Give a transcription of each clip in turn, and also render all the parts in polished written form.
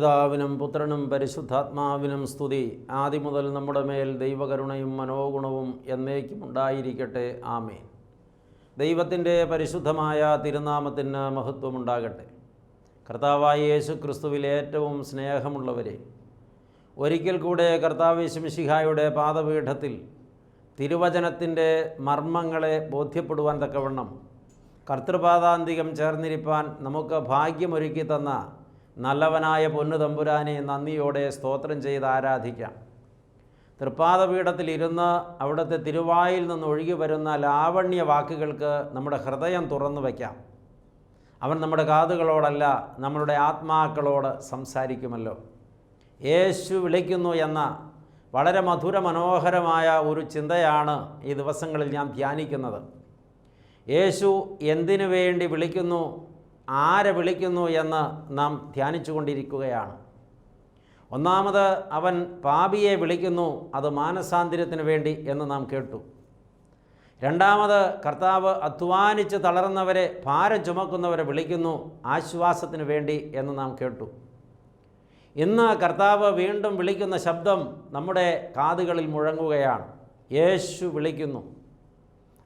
പിതാവിനും പുത്രനും പരിശുദ്ധാത്മാവിനും സ്തുതി. ആദ്യം മുതൽ നമ്മുടെ മേൽ ദൈവകരുണയും മനോഗുണവും എന്നേക്കും ഉണ്ടായിരിക്കട്ടെ. ആമേൻ. ദൈവത്തിൻ്റെ പരിശുദ്ധമായ തിരുനാമത്തിന് മഹത്വമുണ്ടാകട്ടെ. കർത്താവായ യേശു ക്രിസ്തുവിൽ ഏറ്റവും സ്നേഹമുള്ളവരെ, ഒരിക്കൽ കൂടെ കർത്താവ് യേശുമിശിഹായുടെ പാദപീഠത്തിൽ തിരുവചനത്തിൻ്റെ മർമ്മങ്ങളെ ബോധ്യപ്പെടുവാൻ തക്കവണ്ണം കർത്തൃപാദാന്തികം ചേർന്നിരിപ്പാൻ നമുക്ക് ഭാഗ്യമൊരുക്കി തന്ന നല്ലവനായ പൊന്നു തമ്പുരാനെ നന്ദിയോടെ സ്തോത്രം ചെയ്ത് ആരാധിക്കാം. തൃപ്പാദപീഠത്തിലിരുന്ന് അവിടുത്തെ തിരുവായിൽ നിന്ന് ഒഴുകി വരുന്ന ലാവണ്യ വാക്കുകൾക്ക് നമ്മുടെ ഹൃദയം തുറന്നു വയ്ക്കാം. അവൻ നമ്മുടെ കാതുകളോടല്ല, നമ്മളുടെ ആത്മാക്കളോട് സംസാരിക്കുമല്ലോ. യേശു വിളിക്കുന്നു എന്ന വളരെ മധുര മനോഹരമായ ഒരു ചിന്തയാണ് ഈ ദിവസങ്ങളിൽ ഞാൻ ധ്യാനിക്കുന്നത്. യേശു എന്തിനു വേണ്ടി വിളിക്കുന്നു, ആരെ വിളിക്കുന്നു എന്ന് നാം ധ്യാനിച്ചു കൊണ്ടിരിക്കുകയാണ്. ഒന്നാമത്, അവൻ പാപിയെ വിളിക്കുന്നു, അത് മാനസാന്തരത്തിന് വേണ്ടി എന്ന് നാം കേട്ടു. രണ്ടാമത്, കർത്താവ് അധ്വാനിച്ച് തളർന്നവരെ, ഭാരം ചുമക്കുന്നവരെ വിളിക്കുന്നു, ആശ്വാസത്തിന് വേണ്ടി എന്ന് നാം കേട്ടു. ഇന്ന് കർത്താവ് വീണ്ടും വിളിക്കുന്ന ശബ്ദം നമ്മുടെ കാതുകളിൽ മുഴങ്ങുകയാണ്. യേശു വിളിക്കുന്നു.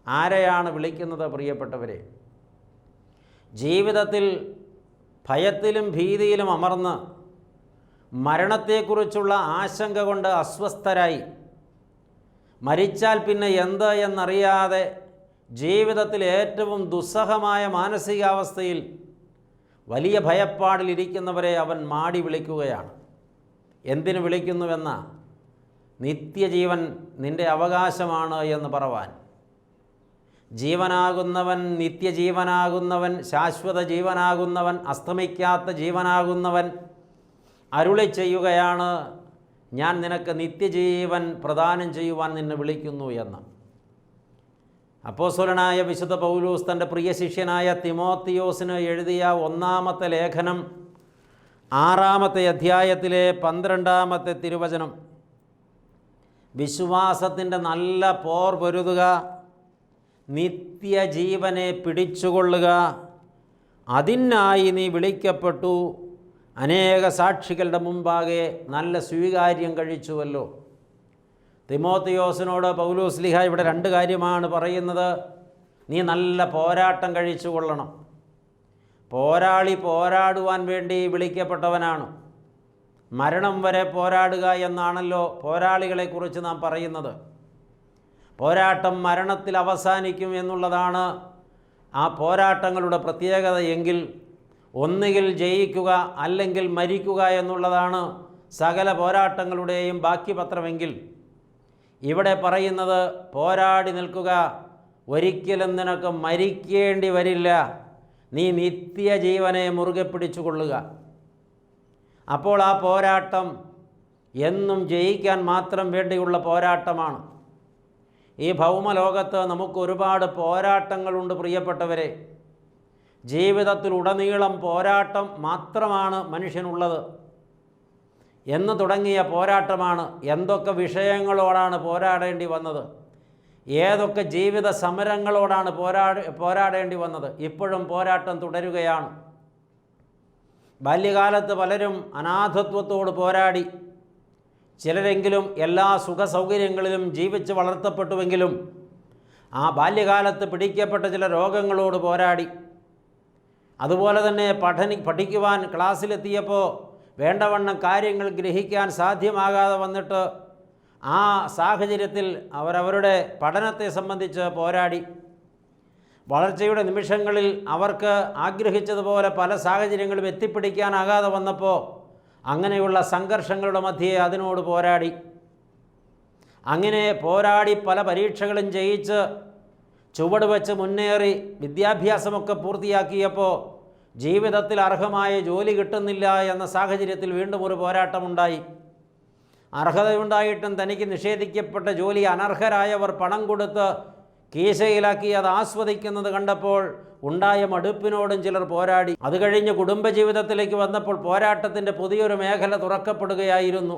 ആരെയാണ് വിളിക്കുന്നത്? പ്രിയപ്പെട്ടവരെ, ജീവിതത്തിൽ ഭയത്തിലും ഭീതിയിലും അമർന്ന് മരണത്തെക്കുറിച്ചുള്ള ആശങ്ക കൊണ്ട് അസ്വസ്ഥരായി, മരിച്ചാൽ പിന്നെ എന്ത് എന്നറിയാതെ ജീവിതത്തിൽ ഏറ്റവും ദുസ്സഹമായ മാനസികാവസ്ഥയിൽ വലിയ ഭയപ്പാടിലിരിക്കുന്നവരെ അവൻ മാടി വിളിക്കുകയാണ്. എന്തിനു വിളിക്കുന്നുവെന്ന, നിത്യജീവൻ നിൻ്റെ അവകാശമാണ് എന്ന് പറവാൻ. ജീവനാകുന്നവൻ, നിത്യജീവനാകുന്നവൻ, ശാശ്വത ജീവനാകുന്നവൻ, അസ്തമിക്കാത്ത ജീവനാകുന്നവൻ അരുളി ചെയ്യുകയാണ്, ഞാൻ നിനക്ക് നിത്യജീവൻ പ്രദാനം ചെയ്യുവാൻ നിന്നെ വിളിക്കുന്നു എന്ന്. അപ്പോസ്തലനായ വിശുദ്ധ പൗലോസ് തൻ്റെ പ്രിയ ശിഷ്യനായ തിമോത്തിയോസിന് എഴുതിയ ഒന്നാമത്തെ ലേഖനം 6-ാമത്തെ അധ്യായത്തിലെ 12-ാമത്തെ തിരുവചനം, വിശ്വാസത്തിൻ്റെ നല്ല പോർ പൊരുതുക, നിത്യജീവനെ പിടിച്ചുകൊള്ളുക, അതിനായി നീ വിളിക്കപ്പെട്ടു, അനേക സാക്ഷികളുടെ മുമ്പാകെ നല്ല സ്വീകാര്യം കഴിച്ചുവല്ലോ. തിമോത്തിയോസിനോട് പൗലോസ് ശ്ലീഹ ഇവിടെ 2 കാര്യമാണ് പറയുന്നത്. നീ നല്ല പോരാട്ടം കഴിച്ചു കൊള്ളണം. പോരാളി പോരാടുവാൻ വേണ്ടി വിളിക്കപ്പെട്ടവനാണ്. മരണം വരെ പോരാടുക എന്നാണല്ലോ പോരാളികളെക്കുറിച്ച് നാം പറയുന്നത്. പോരാട്ടം മരണത്തിൽ അവസാനിക്കും എന്നുള്ളതാണ് ആ പോരാട്ടങ്ങളുടെ പ്രത്യേകത എങ്കിൽ, ഒന്നുകിൽ ജയിക്കുക അല്ലെങ്കിൽ മരിക്കുക എന്നുള്ളതാണ് സകല പോരാട്ടങ്ങളുടെയും ബാക്കി പത്രമെങ്കിൽ, ഇവിടെ പറയുന്നത് പോരാടി നിൽക്കുക, ഒരിക്കലും നിനക്ക് മരിക്കേണ്ടി വരില്ല, നീ നിത്യജീവനെ മുറുകെ പിടിച്ചുകൊള്ളുക. അപ്പോൾ ആ പോരാട്ടം എന്നും ജയിക്കാൻ മാത്രം വേണ്ടിയുള്ള പോരാട്ടമാണ്. ഈ ഭൗമലോകത്ത് നമുക്ക് ഒരുപാട് പോരാട്ടങ്ങളുണ്ട് പ്രിയപ്പെട്ടവരെ. ജീവിതത്തിലുടനീളം പോരാട്ടം മാത്രമാണ് മനുഷ്യനുള്ളത്. എന്ന് തുടങ്ങിയ പോരാട്ടമാണ്. എന്തൊക്കെ വിഷയങ്ങളോടാണ് പോരാടേണ്ടി വന്നത്, ഏതൊക്കെ ജീവിത സമരങ്ങളോടാണ് പോരാടേണ്ടി വന്നത്. ഇപ്പോഴും പോരാട്ടം തുടരുകയാണ്. ബാല്യകാലത്ത് പലരും അനാഥത്വത്തോട് പോരാടി. ചിലരെങ്കിലും എല്ലാ സുഖ സൗകര്യങ്ങളിലും ജീവിച്ച് വളർത്തപ്പെട്ടുവെങ്കിലും ആ ബാല്യകാലത്ത് പിടിക്കപ്പെട്ട ചില രോഗങ്ങളോട് പോരാടി. അതുപോലെ തന്നെ പഠിക്കുവാൻ ക്ലാസ്സിലെത്തിയപ്പോൾ വേണ്ടവണ്ണം കാര്യങ്ങൾ ഗ്രഹിക്കാൻ സാധ്യമാകാതെ വന്നിട്ട് ആ സാഹചര്യത്തിൽ അവരവരുടെ പഠനത്തെ സംബന്ധിച്ച് പോരാടി. വളർച്ചയുടെ നിമിഷങ്ങളിൽ അവർക്ക് ആഗ്രഹിച്ചതുപോലെ പല സാഹചര്യങ്ങളും എത്തിപ്പിടിക്കാനാകാതെ വന്നപ്പോൾ അങ്ങനെയുള്ള സംഘർഷങ്ങളുടെ മധ്യേ അതിനോട് പോരാടി. അങ്ങനെ പോരാടി പല പരീക്ഷകളും ജയിച്ച് ചുവട് വെച്ച് മുന്നേറി വിദ്യാഭ്യാസമൊക്കെ പൂർത്തിയാക്കിയപ്പോൾ ജീവിതത്തിൽ അർഹമായ ജോലി കിട്ടുന്നില്ല എന്ന സാഹചര്യത്തിൽ വീണ്ടും ഒരു പോരാട്ടമുണ്ടായി. അർഹതയുണ്ടായിട്ടും തനിക്ക് നിഷേധിക്കപ്പെട്ട ജോലി അനർഹരായവർ പണം കൊടുത്ത് കീശയിലാക്കി അത് ആസ്വദിക്കുന്നത് കണ്ടപ്പോൾ ഉണ്ടായ മടുപ്പിനോടും ചിലർ പോരാടി. അത് കഴിഞ്ഞ് കുടുംബജീവിതത്തിലേക്ക് വന്നപ്പോൾ പോരാട്ടത്തിൻ്റെ പുതിയൊരു മേഖല തുറക്കപ്പെടുകയായിരുന്നു.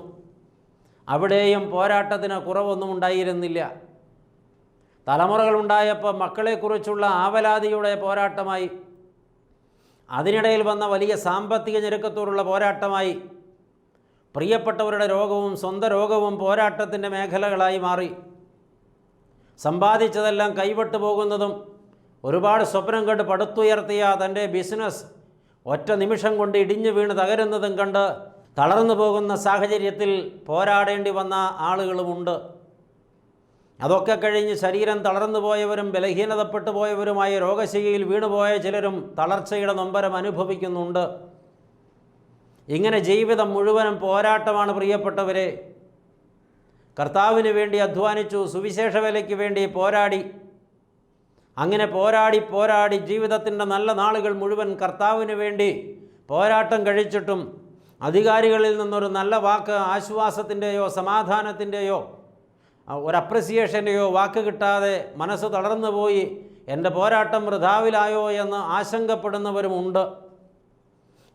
അവിടെയും പോരാട്ടത്തിന് കുറവൊന്നും ഉണ്ടായിരുന്നില്ല. തലമുറകളുണ്ടായപ്പോൾ മക്കളെക്കുറിച്ചുള്ള ആവലാതിയുടെ പോരാട്ടമായി. അതിനിടയിൽ വന്ന വലിയ സാമ്പത്തിക ഞെരുക്കത്തോടുള്ള പോരാട്ടമായി. പ്രിയപ്പെട്ടവരുടെ രോഗവും സ്വന്തം രോഗവും പോരാട്ടത്തിൻ്റെ മേഖലകളായി മാറി. സമ്പാദിച്ചതെല്ലാം കൈവിട്ടു പോകുന്നതും ഒരുപാട് സ്വപ്നം കണ്ട് പടുത്തുയർത്തിയ തൻ്റെ ബിസിനസ് ഒറ്റ നിമിഷം കൊണ്ട് ഇടിഞ്ഞു വീണ് തകരുന്നതും കണ്ട് തളർന്നു പോകുന്ന സാഹചര്യത്തിൽ പോരാടേണ്ടി വന്ന ആളുകളുമുണ്ട്. അതൊക്കെ കഴിഞ്ഞ് ശരീരം തളർന്നു പോയവരും ബലഹീനതപ്പെട്ടു പോയവരുമായ രോഗശയ്യയിൽ വീണുപോയ ചിലരും തളർച്ചയുടെ നൊമ്പരം അനുഭവിക്കുന്നുണ്ട്. ഇങ്ങനെ ജീവിതം മുഴുവനും പോരാട്ടമാണ് പ്രിയപ്പെട്ടവരെ. കർത്താവിന് വേണ്ടി അധ്വാനിച്ചു, സുവിശേഷ വേലയ്ക്ക് വേണ്ടി പോരാടി. അങ്ങനെ പോരാടി ജീവിതത്തിൻ്റെ നല്ല നാളുകൾ മുഴുവൻ കർത്താവിന് വേണ്ടി പോരാട്ടം കഴിച്ചിട്ടും അധികാരികളിൽ നിന്നൊരു നല്ല വാക്ക്, ആശ്വാസത്തിൻ്റെയോ സമാധാനത്തിൻ്റെയോ ഒരു അപ്രിസിയേഷൻ്റെയോ വാക്ക് കിട്ടാതെ മനസ്സ് തളർന്നു പോയി എൻ്റെ പോരാട്ടം വൃഥാവിലായോ എന്ന് ആശങ്കപ്പെടുന്നവരുമുണ്ട്.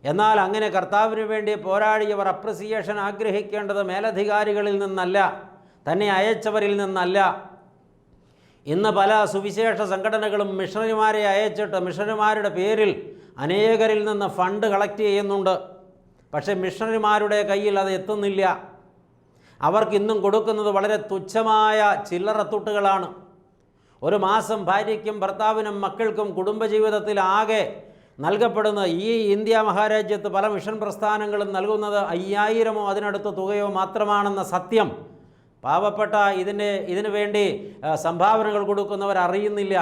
എന്നാൽ അങ്ങനെ കർത്താവിന് വേണ്ടി പോരാടിയവർ അപ്രിസിയേഷൻ ആഗ്രഹിക്കേണ്ടത് മേലധികാരികളിൽ നിന്നല്ല, തന്നെ അയച്ചവരിൽ നിന്നല്ല. ഇന്ന് പല സുവിശേഷ സംഘടനകളും മിഷണറിമാരെ അയച്ചിട്ട് മിഷണറിമാരുടെ പേരിൽ അനേകരിൽ നിന്ന് ഫണ്ട് കളക്ട് ചെയ്യുന്നുണ്ട്. പക്ഷേ മിഷണറിമാരുടെ കയ്യിൽ അത് എത്തുന്നില്ല. അവർക്കിന്നും കൊടുക്കുന്നത് വളരെ തുച്ഛമായ ചില്ലറത്തുട്ടുകളാണ്. ഒരു മാസം ഭാര്യയ്ക്കും ഭർത്താവിനും മക്കൾക്കും കുടുംബജീവിതത്തിൽ ആകെ നൽകപ്പെടുന്ന ഈ ഇന്ത്യ മഹാരാജ്യത്ത് പല മിഷൻ പ്രസ്ഥാനങ്ങളും നൽകുന്നത് 5000-ഓ അതിനടുത്ത തുകയോ മാത്രമാണെന്ന സത്യം പാവപ്പെട്ട ഇതിനു വേണ്ടി സംഭാവനകൾ കൊടുക്കുന്നവർ അറിയുന്നില്ല.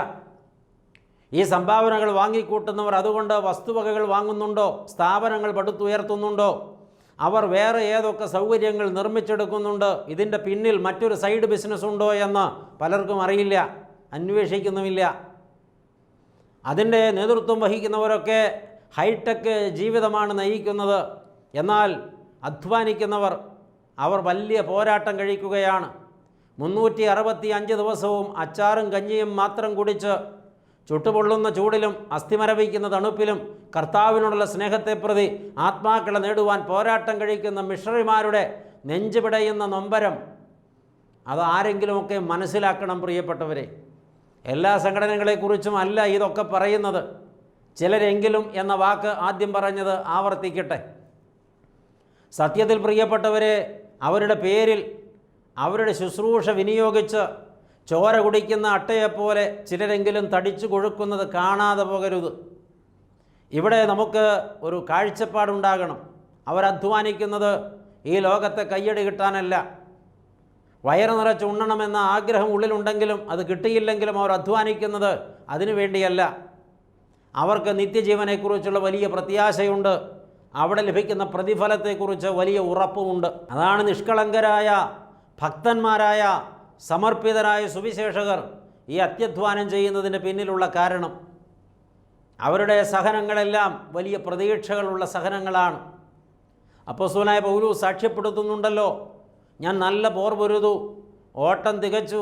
ഈ സംഭാവനകൾ വാങ്ങിക്കൂട്ടുന്നവർ അതുകൊണ്ട് വസ്തുവകകൾ വാങ്ങുന്നുണ്ടോ, സ്ഥാപനങ്ങൾ പടുത്തുയർത്തുന്നുണ്ടോ, അവർ വേറെ ഏതൊക്കെ സൗകര്യങ്ങൾ നിർമ്മിച്ചെടുക്കുന്നുണ്ട്, ഇതിൻ്റെ പിന്നിൽ മറ്റൊരു സൈഡ് ബിസിനസ് ഉണ്ടോ എന്ന് പലർക്കും അറിയില്ല, അന്വേഷിക്കുന്നുമില്ല. അതിൻ്റെ നേതൃത്വം വഹിക്കുന്നവരൊക്കെ ഹൈടെക് ജീവിതമാണ് നയിക്കുന്നത്. എന്നാൽ അധ്വാനിക്കുന്നവർ അവർ വലിയ പോരാട്ടം കഴിക്കുകയാണ്. 365 ദിവസവും അച്ചാറും കഞ്ഞിയും മാത്രം കുടിച്ച് ചുട്ടുപൊള്ളുന്ന ചൂടിലും അസ്ഥിമരവിക്കുന്ന തണുപ്പിലും കർത്താവിനോടുള്ള സ്നേഹത്തെ പ്രതി ആത്മാക്കളെ നേടുവാൻ പോരാട്ടം കഴിക്കുന്ന മിഷണറിമാരുടെ നെഞ്ചുപിടയുന്ന നൊമ്പരം അത് ആരെങ്കിലുമൊക്കെ മനസ്സിലാക്കണം പ്രിയപ്പെട്ടവരെ. എല്ലാ സംഘടനകളെക്കുറിച്ചും അല്ല ഇതൊക്കെ പറയുന്നത്. ചിലരെങ്കിലും എന്ന വാക്ക് ആദ്യം പറഞ്ഞത് ആവർത്തിക്കട്ടെ. സത്യത്തിൽ പ്രിയപ്പെട്ടവരെ, അവരുടെ പേരിൽ അവരുടെ ശുശ്രൂഷ വിനിയോഗിച്ച് ചോര കുടിക്കുന്ന അട്ടയെപ്പോലെ ചിലരെങ്കിലും തടിച്ചു കൊഴുക്കുന്നത് കാണാതെ പോകരുത്. ഇവിടെ നമുക്ക് ഒരു കാഴ്ചപ്പാടുണ്ടാകണം. അവരധ്വാനിക്കുന്നത് ഈ ലോകത്തെ കയ്യടി കിട്ടാനല്ല. വയറ് നിറച്ച് ഉണ്ണണമെന്ന ആഗ്രഹം ഉള്ളിലുണ്ടെങ്കിലും അത് കിട്ടിയില്ലെങ്കിലും അവർ അധ്വാനിക്കുന്നത് അതിനു വേണ്ടിയല്ല. അവർക്ക് നിത്യജീവനെക്കുറിച്ചുള്ള വലിയ പ്രത്യാശയുണ്ട്. അവിടെ ലഭിക്കുന്ന പ്രതിഫലത്തെക്കുറിച്ച് വലിയ ഉറപ്പുമുണ്ട്. അതാണ് നിഷ്കളങ്കരായ ഭക്തന്മാരായ സമർപ്പിതരായ സുവിശേഷകർ ഈ അത്യധ്വാനം ചെയ്യുന്നതിന് പിന്നിലുള്ള കാരണം. അവരുടെ സഹനങ്ങളെല്ലാം വലിയ പ്രതീക്ഷകളുള്ള സഹനങ്ങളാണ്. അപ്പോസ്തലനായ പൗലോസ് സാക്ഷ്യപ്പെടുത്തുന്നുണ്ടല്ലോ, ഞാൻ നല്ല പോർ പൊരുതു, ഓട്ടം തികച്ചു,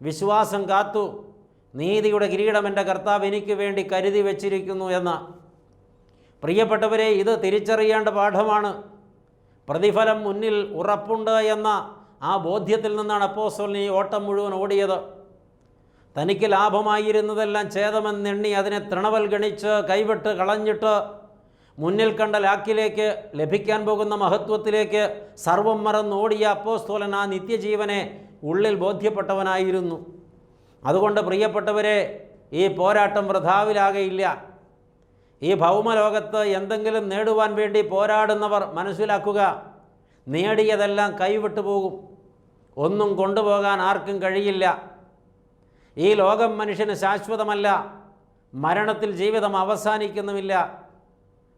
വിശ്വാസം കാത്തു, നീതിയുടെ കിരീടം എൻ്റെ കർത്താവ് എനിക്ക് വേണ്ടി കരുതി വച്ചിരിക്കുന്നു എന്ന്. പ്രിയപ്പെട്ടവരെ, ഇത് തിരിച്ചറിയേണ്ട പാഠമാണ്. പ്രതിഫലം മുന്നിൽ ഉറപ്പുണ്ട് എന്ന ആ ബോധ്യത്തിൽ നിന്നാണ് അപ്പോസ്തലൻ ഈ ഓട്ടം മുഴുവൻ ഓടിയത്. തനിക്ക് ലാഭമായിരുന്നതെല്ലാം ഛേദമെന്നെണ്ണി അതിനെ തൃണവൽഗണിച്ച് കൈവിട്ട് കളഞ്ഞിട്ട് മുന്നിൽ കണ്ട ലാക്കിലേക്ക്, ലഭിക്കാൻ പോകുന്ന മഹത്വത്തിലേക്ക് സർവം മറന്നോടിയ അപ്പോസ്തലൻ ആ നിത്യജീവനെ ഉള്ളിൽ ബോധ്യപ്പെട്ടവനായിരുന്നു. അതുകൊണ്ട് പ്രിയപ്പെട്ടവരെ, ഈ പോരാട്ടം വൃഥാവിലാകയില്ല. ഈ ഭൗമലോകത്ത് എന്തെങ്കിലും നേടുവാൻ വേണ്ടി പോരാടുന്നവർ മനസ്സിലാക്കുക, നേടിയതെല്ലാം കൈവിട്ടു പോകും. ഒന്നും കൊണ്ടുപോകാൻ ആർക്കും കഴിയില്ല. ഈ ലോകം മനുഷ്യന് ശാശ്വതമല്ല. മരണത്തിൽ ജീവിതം അവസാനിക്കുന്നുമില്ല.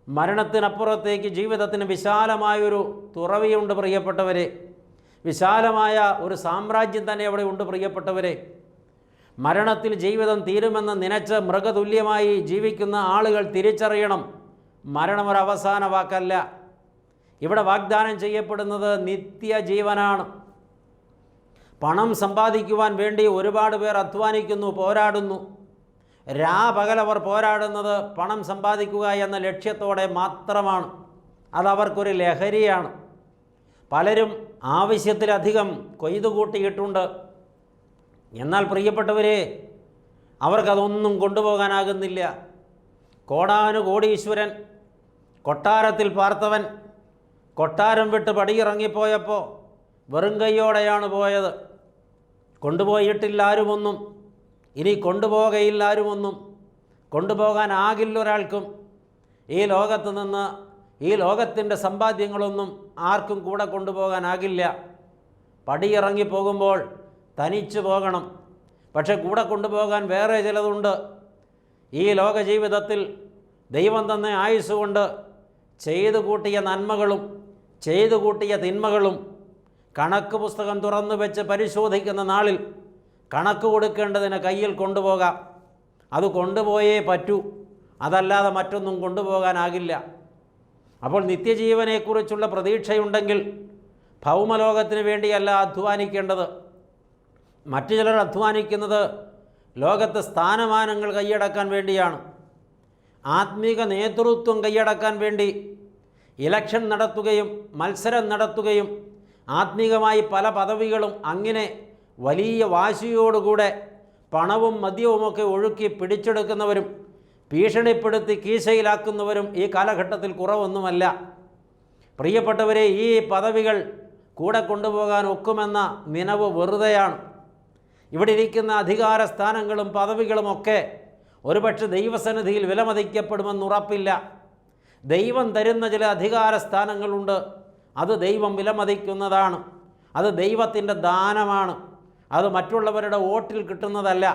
മരണത്തിനപ്പുറത്തേക്ക് ജീവിതത്തിന് വിശാലമായൊരു തുറവിയുണ്ട് പ്രിയപ്പെട്ടവരെ. വിശാലമായ ഒരു സാമ്രാജ്യം തന്നെ അവിടെ ഉണ്ട് പ്രിയപ്പെട്ടവരെ. മരണത്തിൽ ജീവിതം തീരുമെന്ന് നനച്ച് മൃഗതുല്യമായി ജീവിക്കുന്ന ആളുകൾ തിരിച്ചറിയണം, മരണം ഒരു അവസാന വാക്കല്ല. ഇവിടെ വാഗ്ദാനം ചെയ്യപ്പെടുന്നത് നിത്യജീവനാണ്. പണം സമ്പാദിക്കുവാൻ വേണ്ടി ഒരുപാട് പേർ അധ്വാനിക്കുന്നു, പോരാടുന്നു. രാപകലവർ പോരാടുന്നത് പണം സമ്പാദിക്കുക എന്ന ലക്ഷ്യത്തോടെ മാത്രമാണ്. അതവർക്കൊരു ലഹരിയാണ്. പലരും ആവശ്യത്തിലധികം കൊയ്തുകൂട്ടിയിട്ടുണ്ട്. എന്നാൽ പ്രിയപ്പെട്ടവരെ, അവർക്കതൊന്നും കൊണ്ടുപോകാനാകുന്നില്ല. കോടാനുകോടീശ്വരൻ, കൊട്ടാരത്തിൽ പാർത്തവൻ, കൊട്ടാരം വിട്ട് പടിയിറങ്ങിപ്പോയപ്പോൾ വെറും കൈയോടെയാണ് പോയത്. കൊണ്ടുപോയിട്ടില്ല ആരുമൊന്നും, ഇനി കൊണ്ടുപോകയില്ല ആരുമൊന്നും, കൊണ്ടുപോകാനാകില്ല ഒരാൾക്കും. ഈ ലോകത്ത് നിന്ന് ഈ ലോകത്തിൻ്റെ സമ്പാദ്യങ്ങളൊന്നും ആർക്കും കൂടെ കൊണ്ടുപോകാനാകില്ല. പടിയിറങ്ങി പോകുമ്പോൾ തനിച്ചു പോകണം. പക്ഷെ കൂടെ കൊണ്ടുപോകാൻ വേറെ ചിലതുണ്ട്. ഈ ലോക ജീവിതത്തിൽ ദൈവം തന്നെ ആയുസ്സുകൊണ്ട് ചെയ്തു കൂട്ടിയ നന്മകളും ചെയ്തു കൂട്ടിയ തിന്മകളും കണക്ക് പുസ്തകം തുറന്നു വെച്ച് പരിശോധിക്കുന്ന നാളിൽ കണക്ക് കൊടുക്കേണ്ടതിന് കയ്യിൽ കൊണ്ടുപോകാം. അത് കൊണ്ടുപോയേ പറ്റൂ, അതല്ലാതെ മറ്റൊന്നും കൊണ്ടുപോകാനാകില്ല. അപ്പോൾ നിത്യജീവനെക്കുറിച്ചുള്ള പ്രതീക്ഷയുണ്ടെങ്കിൽ ഭൗമലോകത്തിന് വേണ്ടിയല്ല അധ്വാനിക്കേണ്ടത്. മറ്റു ചിലർ അധ്വാനിക്കുന്നത് ലോകത്ത് സ്ഥാനമാനങ്ങൾ കൈയടക്കാൻ വേണ്ടിയാണ്. ആത്മീക നേതൃത്വം കൈയടക്കാൻ വേണ്ടി ഇലക്ഷൻ നടത്തുകയും മത്സരം നടത്തുകയും ആത്മീകമായി പല പദവികളും അങ്ങനെ വലിയ വാശിയോടുകൂടെ പണവും മദ്യവുമൊക്കെ ഒഴുക്കി പിടിച്ചെടുക്കുന്നവരും ഭീഷണിപ്പെടുത്തി കീശയിലാക്കുന്നവരും ഈ കാലഘട്ടത്തിൽ കുറവൊന്നുമല്ല. പ്രിയപ്പെട്ടവരെ, ഈ പദവികൾ കൂടെ കൊണ്ടുപോകാൻ ഒക്കുമെന്ന നിനവ് വെറുതെയാണ്. ഇവിടെ ഇരിക്കുന്ന അധികാര സ്ഥാനങ്ങളും പദവികളുമൊക്കെ ഒരുപക്ഷെ ദൈവസന്നിധിയിൽ വിലമതിക്കപ്പെടുമെന്നുറപ്പില്ല. ദൈവം തരുന്ന ചില അധികാര സ്ഥാനങ്ങളുണ്ട്, അത് ദൈവം വിലമതിക്കുന്നതാണ്. അത് ദൈവത്തിൻ്റെ ദാനമാണ്, അത് മറ്റുള്ളവരുടെ വോട്ടിൽ കിട്ടുന്നതല്ല.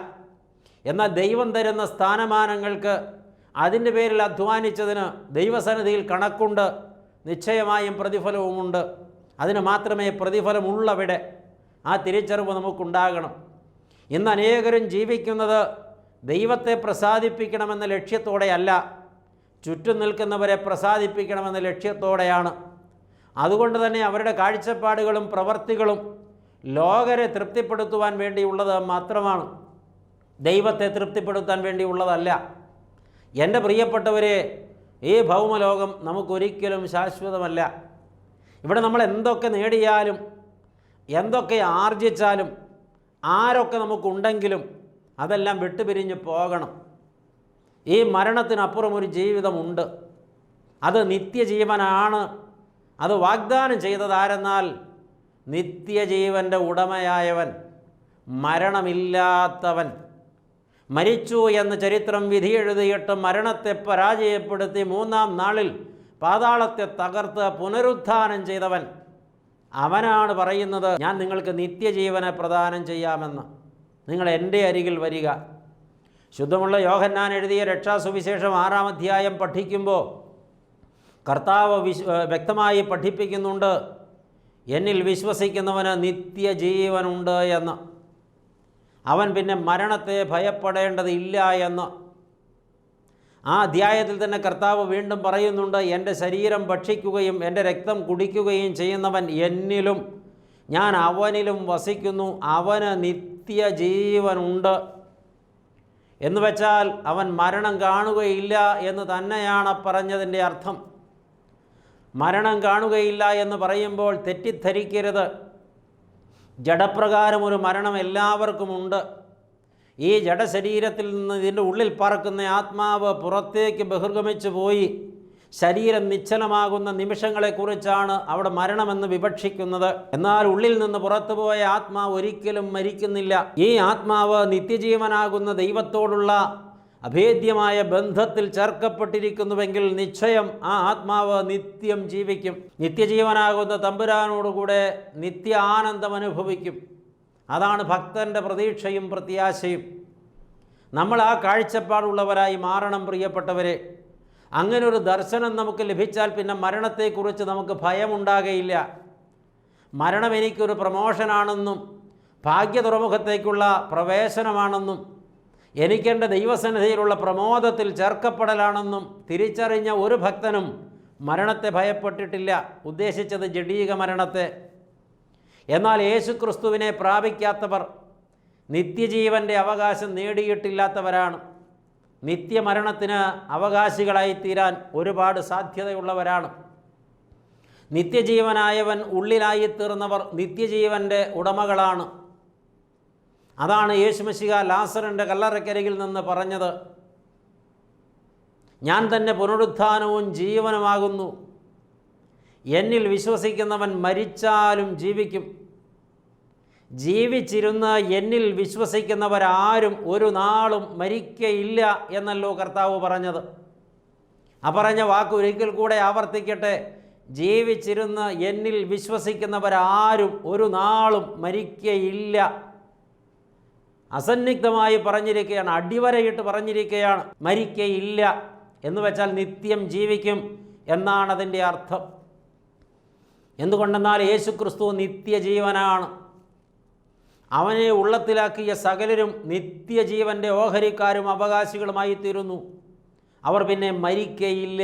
എന്നാൽ ദൈവം തരുന്ന സ്ഥാനമാനങ്ങൾക്ക് അതിൻ്റെ പേരിൽ അധ്വാനിച്ചതിന് ദൈവസന്നിധിയിൽ കണക്കുണ്ട്, നിശ്ചയമായും പ്രതിഫലവുമുണ്ട്. അതിന് മാത്രമേ പ്രതിഫലമുള്ളവിടെ. ആ തിരിച്ചറിവ് നമുക്കുണ്ടാകണം. ഇന്ന് അനേകരും ജീവിക്കുന്നത് ദൈവത്തെ പ്രസാദിപ്പിക്കണമെന്ന ലക്ഷ്യത്തോടെയല്ല, ചുറ്റും നിൽക്കുന്നവരെ പ്രസാദിപ്പിക്കണമെന്ന ലക്ഷ്യത്തോടെയാണ്. അതുകൊണ്ട് തന്നെ അവരുടെ കാഴ്ചപ്പാടുകളും പ്രവർത്തികളും ലോകരെ തൃപ്തിപ്പെടുത്തുവാൻ വേണ്ടിയുള്ളത് മാത്രമാണ്, ദൈവത്തെ തൃപ്തിപ്പെടുത്താൻ വേണ്ടിയുള്ളതല്ല. എൻ്റെ പ്രിയപ്പെട്ടവരെ, ഈ ഭൗമലോകം നമുക്കൊരിക്കലും ശാശ്വതമല്ല. ഇവിടെ നമ്മൾ എന്തൊക്കെ നേടിയാലും എന്തൊക്കെ ആർജിച്ചാലും ആരൊക്കെ നമുക്കുണ്ടെങ്കിലും അതെല്ലാം വിട്ടുപിരിഞ്ഞ് പോകണം. ഈ മരണത്തിനപ്പുറം ഒരു ജീവിതമുണ്ട്, അത് നിത്യജീവനാണ്. അത് വാഗ്ദാനം ചെയ്തതാരെന്നാൽ നിത്യജീവൻ്റെ ഉടമയായവൻ, മരണമില്ലാത്തവൻ. മരിച്ചു എന്ന് ചരിത്രം വിധിയെഴുതിയിട്ട് മരണത്തെ പരാജയപ്പെടുത്തി മൂന്നാം നാളിൽ പാതാളത്തെ തകർത്ത് പുനരുത്ഥാനം ചെയ്തവൻ, അവനാണ് പറയുന്നത്, ഞാൻ നിങ്ങൾക്ക് നിത്യജീവനെ പ്രദാനം ചെയ്യാമെന്ന്. നിങ്ങൾ എൻ്റെ അരികിൽ വരിക. ശുദ്ധമുള്ള യോഹന്നാൻ എഴുതിയ രക്ഷാസുവിശേഷം 6-ാം അധ്യായം പഠിക്കുമ്പോൾ കർത്താവ് വ്യക്തമായി പഠിപ്പിക്കുന്നുണ്ട്, എന്നിൽ വിശ്വസിക്കുന്നവന് നിത്യജീവനുണ്ട് എന്ന്. അവൻ പിന്നെ മരണത്തെ ഭയപ്പെടേണ്ടതില്ല എന്ന്. ആ അധ്യായത്തിൽ തന്നെ കർത്താവ് വീണ്ടും പറയുന്നുണ്ട്, എൻ്റെ ശരീരം ഭക്ഷിക്കുകയും എൻ്റെ രക്തം കുടിക്കുകയും ചെയ്യുന്നവൻ എന്നിലും ഞാൻ അവനിലും വസിക്കുന്നു, അവന് നിത്യജീവനുണ്ട്. എന്ന് വെച്ചാൽ അവൻ മരണം കാണുകയില്ല എന്ന് തന്നെയാണ് പറഞ്ഞതിൻ്റെ അർത്ഥം. മരണം കാണുകയില്ല എന്ന് പറയുമ്പോൾ തെറ്റിദ്ധരിക്കരുത്. ജഡപ്രകാരം ഒരു മരണം എല്ലാവർക്കുമുണ്ട്. ഈ ജഡശരീരത്തിൽ നിന്ന് ഇതിൻ്റെ ഉള്ളിൽ പറക്കുന്ന ആത്മാവ് പുറത്തേക്ക് ബഹിർഗമിച്ചു പോയി ശരീരം നിശ്ചലമാകുന്ന നിമിഷങ്ങളെക്കുറിച്ചാണ് അവിടെ മരണമെന്ന് വിവക്ഷിക്കുന്നത്. എന്നാൽ ഉള്ളിൽ നിന്ന് പുറത്തുപോയ ആത്മാവ് ഒരിക്കലും മരിക്കുന്നില്ല. ഈ ആത്മാവ് നിത്യജീവനാകുന്ന ദൈവത്തോടുള്ള അഭേദ്യമായ ബന്ധത്തിൽ ചേർക്കപ്പെട്ടിരിക്കുന്നുവെങ്കിൽ നിശ്ചയം ആ ആത്മാവ് നിത്യം ജീവിക്കും. നിത്യജീവനാകുന്ന തമ്പുരാനോടുകൂടെ നിത്യ ആനന്ദം അനുഭവിക്കും. അതാണ് ഭക്തൻ്റെ പ്രതീക്ഷയും പ്രത്യാശയും. നമ്മൾ ആ കാഴ്ചപ്പാടുള്ളവരായി മാറണം പ്രിയപ്പെട്ടവരെ. അങ്ങനൊരു ദർശനം നമുക്ക് ലഭിച്ചാൽ പിന്നെ മരണത്തെക്കുറിച്ച് നമുക്ക് ഭയമുണ്ടാകയില്ല. മരണം എനിക്കൊരു പ്രമോഷനാണെന്നും ഭാഗ്യ തുറമുഖത്തേക്കുള്ള പ്രവേശനമാണെന്നും എനിക്കെൻ്റെ ദൈവസന്നിധിയിലുള്ള പ്രമോദത്തിൽ ചേർക്കപ്പെടലാണെന്നും തിരിച്ചറിഞ്ഞ ഒരു ഭക്തനും മരണത്തെ ഭയപ്പെട്ടിട്ടില്ല, ഉദ്ദേശിച്ചത് ജഡീക മരണത്തെ. എന്നാൽ യേശുക്രിസ്തുവിനെ പ്രാപിക്കാത്തവർ നിത്യജീവൻ്റെ അവകാശം നേടിയിട്ടില്ലാത്തവരാണ്. നിത്യമരണത്തിന് അവകാശികളായി തീരാൻ ഒരുപാട് സാധ്യതയുള്ളവരാണ്. നിത്യജീവനായവൻ ഉള്ളിലായിത്തീർന്നവർ നിത്യജീവൻ്റെ ഉടമകളാണ്. അതാണ് യേശുമശിഹ ലാസറിൻ്റെ കല്ലറയ്ക്കരികിൽ നിന്ന് പറഞ്ഞത്, ഞാൻ തന്നെ പുനരുത്ഥാനവും ജീവനുമാകുന്നു. എന്നിൽ വിശ്വസിക്കുന്നവൻ മരിച്ചാലും ജീവിക്കും. ജീവിച്ചിരുന്ന് എന്നിൽ വിശ്വസിക്കുന്നവരാരും ഒരു നാളും മരിക്കയില്ല എന്നല്ലോ കർത്താവ് പറഞ്ഞത്. ആ പറഞ്ഞ വാക്ക് ഒരിക്കൽ കൂടെ ആവർത്തിക്കട്ടെ. ജീവിച്ചിരുന്ന് എന്നിൽ വിശ്വസിക്കുന്നവരാരും ഒരു നാളും മരിക്കയില്ല. അസന്നിഗ്ധമായി പറഞ്ഞിരിക്കുകയാണ്, അടിവരയിട്ട് പറഞ്ഞിരിക്കുകയാണ്. മരിക്കയില്ല എന്ന് വെച്ചാൽ നിത്യം ജീവിക്കും എന്നാണ് അതിൻ്റെ അർത്ഥം. എന്തുകൊണ്ടെന്നാൽ യേശുക്രിസ്തു നിത്യജീവനാണ്. അവനെ ഉള്ളത്തിലാക്കിയ സകലരും നിത്യജീവൻ്റെ ഓഹരിക്കാരും അവകാശികളുമായി തീരുന്നു. അവർ പിന്നെ മരിക്കയില്ല.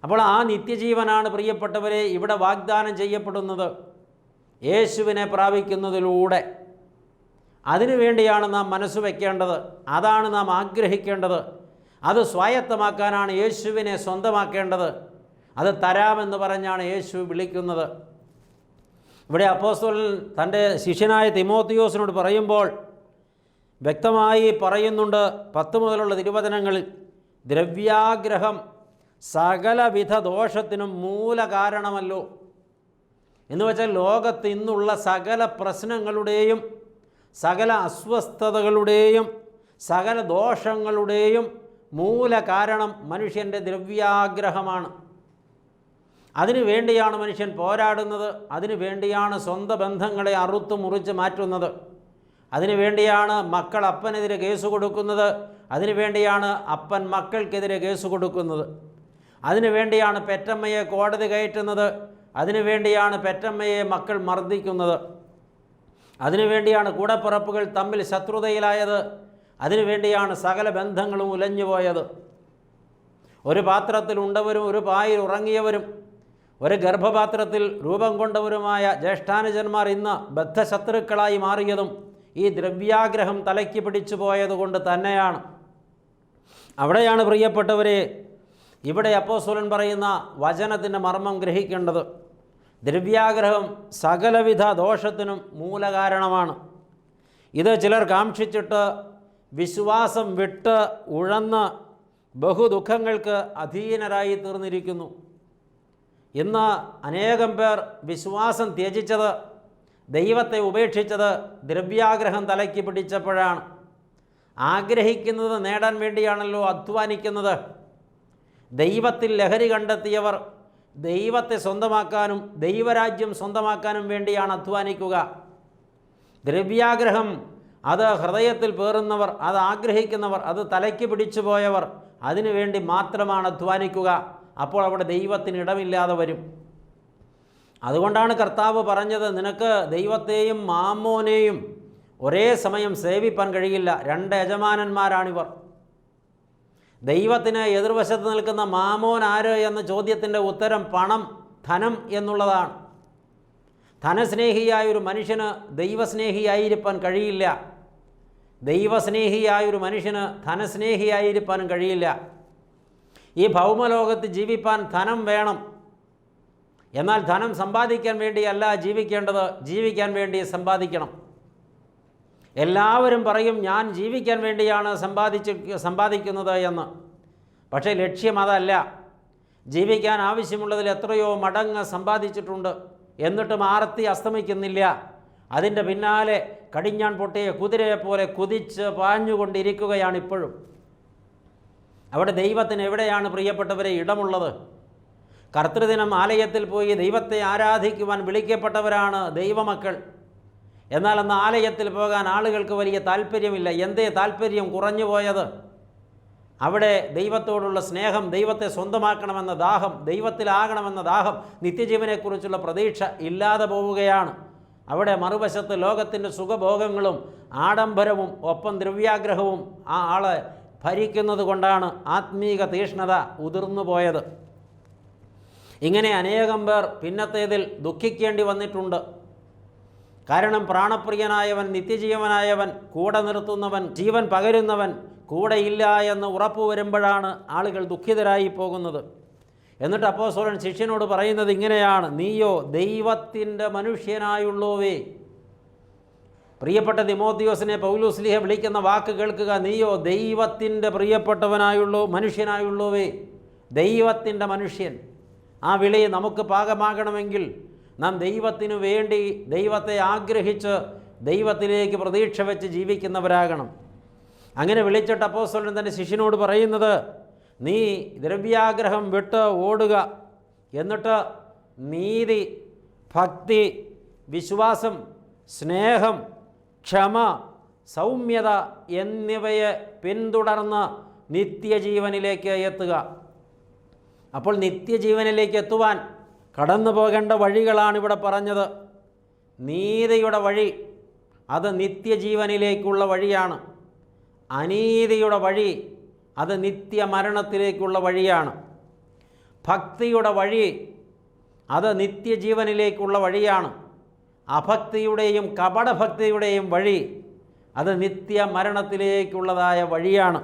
അപ്പോൾ ആ നിത്യജീവനാണ് പ്രിയപ്പെട്ടവരെ ഇവിടെ വാഗ്ദാനം ചെയ്യപ്പെടുന്നത് യേശുവിനെ പ്രാപിക്കുന്നതിലൂടെ. അതിനുവേണ്ടിയാണ് നാം മനസ്സ് വയ്ക്കേണ്ടത്. അതാണ് നാം ആഗ്രഹിക്കേണ്ടത്. അത് സ്വായത്തമാക്കാനാണ് യേശുവിനെ സ്വന്തമാക്കേണ്ടത്. അത് തരാമെന്ന് പറഞ്ഞാണ് യേശു വിളിക്കുന്നത്. ഇവിടെ അപ്പോസ്തലൻ തൻ്റെ ശിഷ്യനായ തിമോത്തിയോസിനോട് പറയുമ്പോൾ വ്യക്തമായി പറയുന്നുണ്ട് 10 മുതലുള്ള തിരുവചനങ്ങളിൽ, ദ്രവ്യാഗ്രഹം സകലവിധ ദോഷത്തിനും മൂലകാരണമല്ലോ. എന്ന് വെച്ചാൽ ലോകത്ത് ഇന്നുള്ള സകല പ്രശ്നങ്ങളുടെയും സകല അസ്വസ്ഥതകളുടെയും സകല ദോഷങ്ങളുടെയും മൂലകാരണം മനുഷ്യൻ്റെ ദ്രവ്യാഗ്രഹമാണ്. അതിനു വേണ്ടിയാണ് മനുഷ്യൻ പോരാടുന്നത്. അതിനു വേണ്ടിയാണ് സ്വന്തം ബന്ധങ്ങളെ അറുത്തു മുറിച്ച് മാറ്റുന്നത്. അതിനു വേണ്ടിയാണ് മക്കൾ അപ്പനെതിരെ കേസ് കൊടുക്കുന്നത്. അതിനു വേണ്ടിയാണ് അപ്പൻ മക്കൾക്കെതിരെ കേസ് കൊടുക്കുന്നത്. അതിനു വേണ്ടിയാണ് പെറ്റമ്മയെ കോടതി കയറ്റുന്നത്. അതിനു വേണ്ടിയാണ് പെറ്റമ്മയെ മക്കൾ മർദ്ദിക്കുന്നത്. അതിനുവേണ്ടിയാണ് കൂടപ്പിറപ്പുകൾ തമ്മിൽ ശത്രുതയിലായത്. അതിനുവേണ്ടിയാണ് സകല ബന്ധങ്ങളും ഉലഞ്ഞുപോയത്. ഒരു പാത്രത്തിൽ ഉണ്ടവരും ഒരു പായിൽ ഉറങ്ങിയവരും ഒരു ഗർഭപാത്രത്തിൽ രൂപം കൊണ്ടവരുമായ ജ്യേഷ്ഠാനുജന്മാർ ഇന്ന് ബദ്ധശത്രുക്കളായി മാറിയതും ഈ ദ്രവ്യാഗ്രഹം തലയ്ക്ക് പിടിച്ചു പോയതുകൊണ്ട് തന്നെയാണ്. അവിടെയാണ് പ്രിയപ്പെട്ടവരെ ഇവിടെ അപ്പോസ്തലൻ പറയുന്ന വചനത്തിൻ്റെ മർമ്മം ഗ്രഹിക്കേണ്ടത്. ദ്രവ്യാഗ്രഹം സകലവിധ ദോഷത്തിനും മൂലകാരണമാണ്. ഇത് ചിലർ കാക്ഷിച്ചിട്ട് വിശ്വാസം വിട്ട് ഉഴന്ന് ബഹുദുഃഖങ്ങൾക്ക് അധീനരായി തീർന്നിരിക്കുന്നു. ഇന്ന് അനേകം പേർ വിശ്വാസം ത്യജിച്ചത്, ദൈവത്തെ ഉപേക്ഷിച്ചത് ദ്രവ്യാഗ്രഹം തലയ്ക്ക് പിടിച്ചപ്പോഴാണ്. ആഗ്രഹിക്കുന്നത് നേടാൻ വേണ്ടിയാണല്ലോ അധ്വാനിക്കുന്നത്. ദൈവത്തിൽ ലഹരി കണ്ടെത്തിയവർ ദൈവത്തെ സ്വന്തമാക്കാനും ദൈവരാജ്യം സ്വന്തമാക്കാനും വേണ്ടിയാണ് അധ്വാനിക്കുക. ദ്രവ്യാഗ്രഹം അത് ഹൃദയത്തിൽ പേറുന്നവർ, അത് ആഗ്രഹിക്കുന്നവർ, അത് തലയ്ക്ക് പിടിച്ചു പോയവർ അതിനു വേണ്ടി മാത്രമാണ് അധ്വാനിക്കുക. അപ്പോൾ അവിടെ ദൈവത്തിന് ഇടമില്ലാതെ വരും. അതുകൊണ്ടാണ് കർത്താവ് പറഞ്ഞത്, നിനക്ക് ദൈവത്തെയും മാമ്മോനെയും ഒരേ സമയം സേവിപ്പാൻ കഴിയില്ല. 2 യജമാനന്മാരാണിവർ. ദൈവത്തിന് എതിർവശത്ത് നിൽക്കുന്ന മാമോൻ ആര് എന്ന ചോദ്യത്തിൻ്റെ ഉത്തരം പണം, ധനം എന്നുള്ളതാണ്. ധനസ്നേഹിയായൊരു മനുഷ്യന് ദൈവസ്നേഹിയായിരിക്കാൻ കഴിയില്ല. ദൈവസ്നേഹിയായൊരു മനുഷ്യന് ധനസ്നേഹിയായിരിക്കാനും കഴിയില്ല. ഈ ഭൗമലോകത്ത് ജീവിപ്പാൻ ധനം വേണം. എന്നാൽ ധനം സമ്പാദിക്കാൻ വേണ്ടിയല്ല ജീവിക്കേണ്ടത്, ജീവിക്കാൻ വേണ്ടി സമ്പാദിക്കണം. എല്ലാവരും പറയും ഞാൻ ജീവിക്കാൻ വേണ്ടിയാണ് സമ്പാദിക്കുന്നത് എന്ന്. പക്ഷേ ലക്ഷ്യം അതല്ല. ജീവിക്കാൻ ആവശ്യമുള്ളതിൽ എത്രയോ മടങ്ങ് സമ്പാദിച്ചിട്ടുണ്ട്. എന്നിട്ടും ആർത്തി അസ്തമിക്കുന്നില്ല. അതിൻ്റെ പിന്നാലെ കടിഞ്ഞാൺ പൊട്ടിയ കുതിരയെപ്പോലെ കുതിച്ച് പാഞ്ഞുകൊണ്ടിരിക്കുകയാണ് ഇപ്പോഴും. അവിടെ ദൈവത്തിന് എവിടെയാണ് പ്രിയപ്പെട്ടവരെ ഇടമുള്ളത്? കർത്തൃദിനം ആലയത്തിൽ പോയി ദൈവത്തെ ആരാധിക്കുവാൻ വിളിക്കപ്പെട്ടവരാണ് ദൈവമക്കൾ. എന്നാൽ അന്ന് ആലയത്തിൽ പോകാൻ ആളുകൾക്ക് വലിയ താല്പര്യമില്ല. എന്തേ താല്പര്യം കുറഞ്ഞു പോയത്? അവിടെ ദൈവത്തോടുള്ള സ്നേഹം, ദൈവത്തെ സ്വന്തമാക്കണമെന്ന ദാഹം, ദൈവത്തിലാകണമെന്ന ദാഹം, നിത്യജീവനെക്കുറിച്ചുള്ള പ്രതീക്ഷ ഇല്ലാതെ പോവുകയാണ്. അവിടെ മറുവശത്ത് ലോകത്തിൻ്റെ സുഖഭോഗങ്ങളും ആഡംബരവും ഒപ്പം ദ്രവ്യാഗ്രഹവും ആ ആളെ ഭരിക്കുന്നത് കൊണ്ടാണ് ആത്മീക തീഷ്ണത ഉതിർന്നു പോയത്. ഇങ്ങനെ അനേകം പേർ പിന്നത്തേതിൽ ദുഃഖിക്കേണ്ടി വന്നിട്ടുണ്ട്. കാരണം പ്രാണപ്രിയനായവൻ, നിത്യജീവനായവൻ, കൂടെ നിർത്തുന്നവൻ, ജീവൻ പകരുന്നവൻ കൂടെയില്ല എന്ന് ഉറപ്പ് വരുമ്പോഴാണ് ആളുകൾ ദുഃഖിതരായി പോകുന്നത്. എന്നിട്ട് അപ്പോസ്തലൻ ശിഷ്യനോട് പറയുന്നത് ഇങ്ങനെയാണ്, നീയോ ദൈവത്തിൻ്റെ മനുഷ്യനായുള്ളോവേ. പ്രിയപ്പെട്ട തിമോത്തിയോസിനെ പൗലോസ്ലീഹ വിളിക്കുന്ന വാക്ക് കേൾക്കുക, നീയോ ദൈവത്തിൻ്റെ പ്രിയപ്പെട്ടവനായുള്ളൂ, മനുഷ്യനായുള്ളോവേ. ദൈവത്തിൻ്റെ മനുഷ്യൻ. ആ വിളി നമുക്ക് പാകമാകണമെങ്കിൽ നാം ദൈവത്തിനു വേണ്ടി ദൈവത്തെ ആഗ്രഹിച്ച് ദൈവത്തിലേക്ക് പ്രതീക്ഷ വെച്ച് ജീവിക്കുന്നവരാകണം. അങ്ങനെ വിളിച്ചിട്ട് അപ്പോസ്തലൻ തൻ്റെ ശിഷ്യനോട് പറയുന്നത്, നീ ദ്രവ്യാഗ്രഹം വിട്ട് ഓടുക, എന്നിട്ട് നീതി, ഭക്തി, വിശ്വാസം, സ്നേഹം, ക്ഷമ, സൗമ്യത എന്നിവയെ പിന്തുടർന്ന് നിത്യജീവനിലേക്ക് എത്തുക. അപ്പോൾ നിത്യജീവനിലേക്ക് എത്തുവാൻ കടന്നു പോകേണ്ട വഴികളാണ് ഇവിടെ പറഞ്ഞത്. നീതിയുടെ വഴി അത് നിത്യജീവനിലേക്കുള്ള വഴിയാണ്. അനീതിയുടെ വഴി അത് നിത്യമരണത്തിലേക്കുള്ള വഴിയാണ്. ഭക്തിയുടെ വഴി അത് നിത്യജീവനിലേക്കുള്ള വഴിയാണ്. അഭക്തിയുടെയും കപടഭക്തിയുടെയും വഴി അത് നിത്യമരണത്തിലേക്കുള്ളതായ വഴിയാണ്.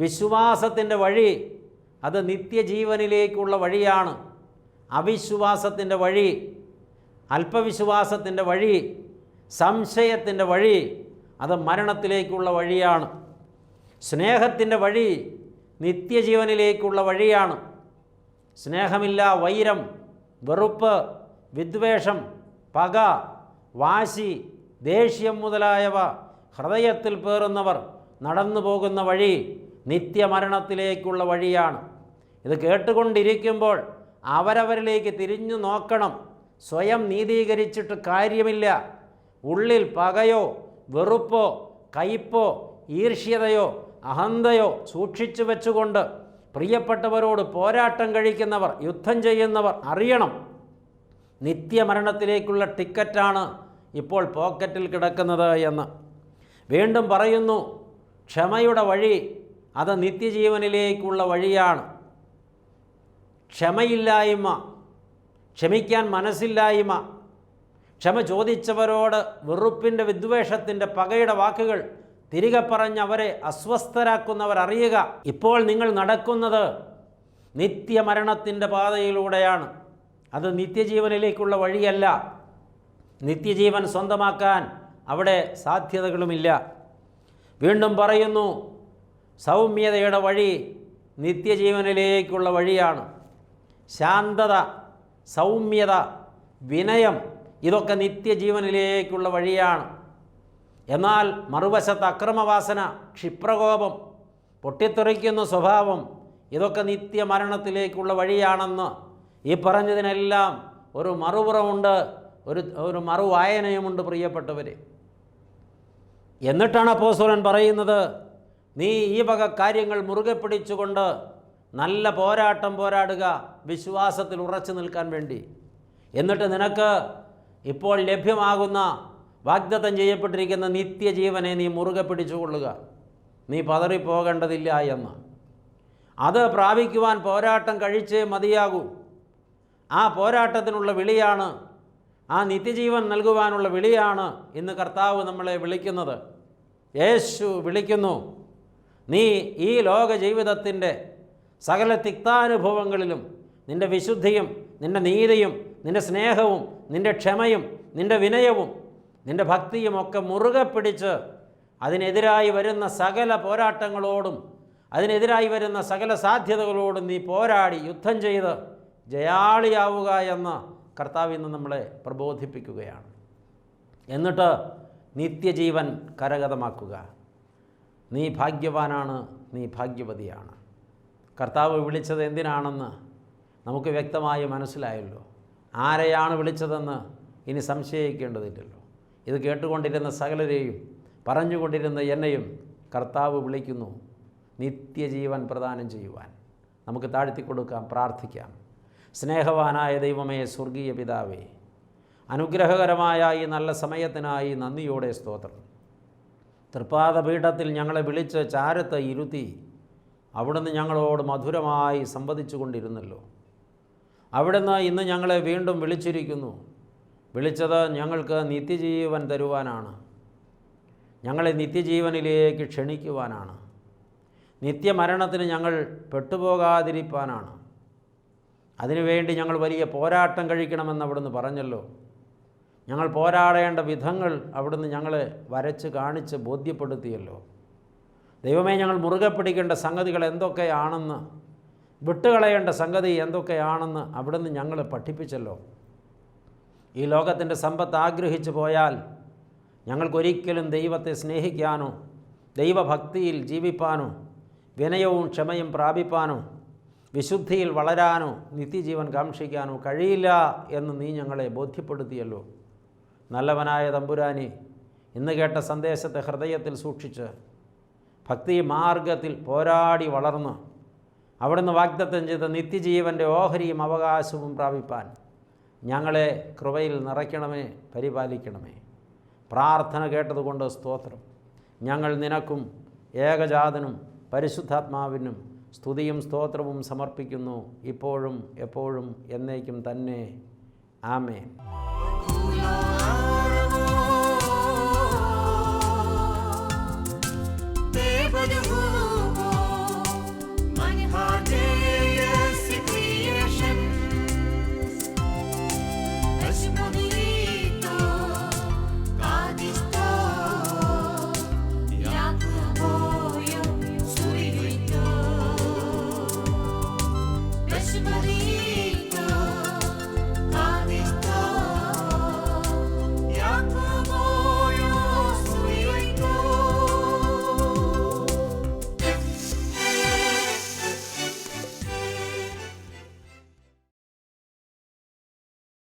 വിശ്വാസത്തിൻ്റെ വഴി അത് നിത്യജീവനിലേക്കുള്ള വഴിയാണ്. അവിശ്വാസത്തിൻ്റെ വഴി, അല്പവിശ്വാസത്തിൻ്റെ വഴി, സംശയത്തിൻ്റെ വഴി അത് മരണത്തിലേക്കുള്ള വഴിയാണ്. സ്നേഹത്തിൻ്റെ വഴി നിത്യജീവനിലേക്കുള്ള വഴിയാണ്. സ്നേഹമില്ല വൈരം, വെറുപ്പ്, വിദ്വേഷം, പക, വാശി, ദേഷ്യം മുതലായവ ഹൃദയത്തിൽ പേറുന്നവർ നടന്നു പോകുന്ന വഴി നിത്യമരണത്തിലേക്കുള്ള വഴിയാണ്. ഇത് കേട്ടുകൊണ്ടിരിക്കുമ്പോൾ അവരവരിലേക്ക് തിരിഞ്ഞു നോക്കണം. സ്വയം നീതീകരിച്ചിട്ട് കാര്യമില്ല. ഉള്ളിൽ പകയോ വെറുപ്പോ കയ്പോ ഈർഷ്യതയോ അഹന്തയോ സൂക്ഷിച്ചു വെച്ചുകൊണ്ട് പ്രിയപ്പെട്ടവരോട് പോരാട്ടം കഴിക്കുന്നവർ, യുദ്ധം ചെയ്യുന്നവർ അറിയണം, നിത്യമരണത്തിലേക്കുള്ള ടിക്കറ്റാണ് ഇപ്പോൾ പോക്കറ്റിൽ കിടക്കുന്നത് എന്ന്. വീണ്ടും പറയുന്നു, ക്ഷമയുടെ വഴി അത് നിത്യജീവനിലേക്കുള്ള വഴിയാണ്. ക്ഷമയില്ലായ്മ, ക്ഷമിക്കാൻ മനസ്സില്ലായ്മ, ക്ഷമ ചോദിച്ചവരോട് വെറുപ്പിൻ്റെ, വിദ്വേഷത്തിൻ്റെ, പകയുടെ വാക്കുകൾ തിരികെ പറഞ്ഞ് അവരെ അസ്വസ്ഥരാക്കുന്നവർ അറിയുക, ഇപ്പോൾ നിങ്ങൾ നടക്കുന്നത് നിത്യമരണത്തിൻ്റെ പാതയിലൂടെയാണ്. അത് നിത്യജീവനിലേക്കുള്ള വഴിയല്ല. നിത്യജീവൻ സ്വന്തമാക്കാൻ അവിടെ സാധ്യതകളുമില്ല. വീണ്ടും പറയുന്നു, സൗമ്യതയുടെ വഴി നിത്യജീവനിലേക്കുള്ള വഴിയാണ്. ശാന്തത, സൗമ്യത, വിനയം ഇതൊക്കെ നിത്യജീവനിലേക്കുള്ള വഴിയാണ്. എന്നാൽ മറുവശത്ത് അക്രമവാസന, ക്ഷിപ്രകോപം, പൊട്ടിത്തെറിക്കുന്ന സ്വഭാവം ഇതൊക്കെ നിത്യമരണത്തിലേക്കുള്ള വഴിയാണെന്ന് ഈ പറഞ്ഞതിനെല്ലാം ഒരു മറുപുറമുണ്ട്, ഒരു മറുവായനയുമുണ്ട് പ്രിയപ്പെട്ടവരെ. എന്നിട്ടാണ് അപ്പോസ്തലൻ പറയുന്നത്, നീ ഈ വക കാര്യങ്ങൾ മുറുകെ പിടിച്ചുകൊണ്ട് നല്ല പോരാട്ടം പോരാടുക, വിശ്വാസത്തിൽ ഉറച്ചു നിൽക്കാൻ വേണ്ടി. എന്നിട്ട് നിനക്ക് ഇപ്പോൾ ലഭ്യമാകുന്ന വാഗ്ദത്തം ചെയ്യപ്പെട്ടിരിക്കുന്ന നിത്യജീവനെ നീ മുറുകെ പിടിച്ചുകൊള്ളുക, നീ പതറിപ്പോകേണ്ടതില്ല എന്ന്. അത് പ്രാപിക്കുവാൻ പോരാട്ടം കഴിച്ചേ മതിയാകൂ. ആ പോരാട്ടത്തിനുള്ള വിളിയാണ്, ആ നിത്യജീവൻ നൽകുവാനുള്ള വിളിയാണ് ഇന്ന് കർത്താവ് നമ്മളെ വിളിക്കുന്നത്. യേശു വിളിക്കുന്നു, നീ ഈ ലോക ജീവിതത്തിൻ്റെ സകല തിക്താനുഭവങ്ങളിലും നിൻ്റെ വിശുദ്ധിയും നിൻ്റെ നീതിയും നിൻ്റെ സ്നേഹവും നിൻ്റെ ക്ഷമയും നിൻ്റെ വിനയവും നിൻ്റെ ഭക്തിയും ഒക്കെ മുറുകെ പിടിച്ച് അതിനെതിരായി വരുന്ന സകല പോരാട്ടങ്ങളോടും അതിനെതിരായി വരുന്ന സകല സാധ്യതകളോടും നീ പോരാടി യുദ്ധം ചെയ്ത് ജയാളിയാവുക എന്ന് കർത്താവ് ഇന്ന് നമ്മളെ പ്രബോധിപ്പിക്കുകയാണ്. എന്നിട്ട് നിത്യജീവൻ കരഗതമാക്കുക. നീ ഭാഗ്യവാനാണ്, നീ ഭാഗ്യവതിയാണ്. കർത്താവ് വിളിച്ചത് എന്തിനാണെന്ന് നമുക്ക് വ്യക്തമായി മനസ്സിലായല്ലോ. ആരെയാണ് വിളിച്ചതെന്ന് ഇനി സംശയിക്കേണ്ടതില്ലല്ലോ. ഇത് കേട്ടുകൊണ്ടിരുന്ന സകലരെയും പറഞ്ഞുകൊണ്ടിരുന്ന എന്നെയും കർത്താവ് വിളിക്കുന്നു നിത്യജീവൻ പ്രദാനം ചെയ്യുവാൻ. നമുക്ക് താഴ്ത്തിക്കൊടുക്കാം, പ്രാർത്ഥിക്കാം. സ്നേഹവാനായ ദൈവമേ, സ്വർഗീയ പിതാവേ, അനുഗ്രഹകരമായ ഈ നല്ല സമയത്തിനായി നന്ദിയോടെ സ്തോത്രം. തൃപ്പാദപീഠത്തിൽ ഞങ്ങളെ വിളിച്ച് ചാരത്ത് ഇരുത്തി അവിടുന്ന് ഞങ്ങളോട് മധുരമായി സംവദിച്ചു കൊണ്ടിരുന്നല്ലോ. അവിടുന്ന് ഇന്ന് ഞങ്ങളെ വീണ്ടും വിളിച്ചിരിക്കുന്നു. വിളിച്ചത് ഞങ്ങൾക്ക് നിത്യജീവൻ തരുവാനാണ്, ഞങ്ങളെ നിത്യജീവനിലേക്ക് ക്ഷണിക്കുവാനാണ്, നിത്യമരണത്തിന് ഞങ്ങൾ പെട്ടുപോകാതിരിക്കാനാണ്. അതിനുവേണ്ടി ഞങ്ങൾ വലിയ പോരാട്ടം കഴിക്കണമെന്ന് അവിടുന്ന് പറഞ്ഞല്ലോ. ഞങ്ങൾ പോരാടേണ്ട വിധങ്ങൾ അവിടുന്ന് ഞങ്ങളെ വരച്ച് കാണിച്ച് ബോധ്യപ്പെടുത്തിയല്ലോ. ദൈവമേ, ഞങ്ങൾ മുറുകെ പിടിക്കേണ്ട സംഗതികൾ എന്തൊക്കെയാണെന്ന് വിട്ടുകളയേണ്ട സംഗതി എന്തൊക്കെയാണെന്ന് അവിടുന്ന് ഞങ്ങളെ പഠിപ്പിച്ചല്ലോ. ഈ ലോകത്തിൻ്റെ സമ്പത്ത് ആഗ്രഹിച്ചു പോയാൽ ഞങ്ങൾക്കൊരിക്കലും ദൈവത്തെ സ്നേഹിക്കാനോ ദൈവഭക്തിയിൽ ജീവിപ്പാനോ വിനയവും ക്ഷമയും പ്രാപിപ്പാനോ വിശുദ്ധിയിൽ വളരാനോ നിത്യജീവൻ കാക്ഷിക്കാനോ കഴിയില്ല എന്ന് നീ ഞങ്ങളെ ബോധ്യപ്പെടുത്തിയല്ലോ. നല്ലവനായ തമ്പുരാനെ, ഇന്ന് കേട്ട സന്ദേശത്തെ ഹൃദയത്തിൽ സൂക്ഷിച്ച് ഭക്തി മാർഗത്തിൽ പോരാടി വളർന്ന് അവിടുന്ന് വാഗ്ദത്തം ചെയ്ത നിത്യജീവൻ്റെ ഓഹരിയും അവകാശവും പ്രാപിപ്പാൻ ഞങ്ങളെ കൃപയിൽ നിറയ്ക്കണമേ, പരിപാലിക്കണമേ. പ്രാർത്ഥന കേട്ടതുകൊണ്ട് സ്തോത്രം. ഞങ്ങൾ നിനക്കും ഏകജാതനും പരിശുദ്ധാത്മാവിനും സ്തുതിയും സ്തോത്രവും സമർപ്പിക്കുന്നു, ഇപ്പോഴും എപ്പോഴും എന്നേക്കും തന്നെ. ആമേൻ. Somebody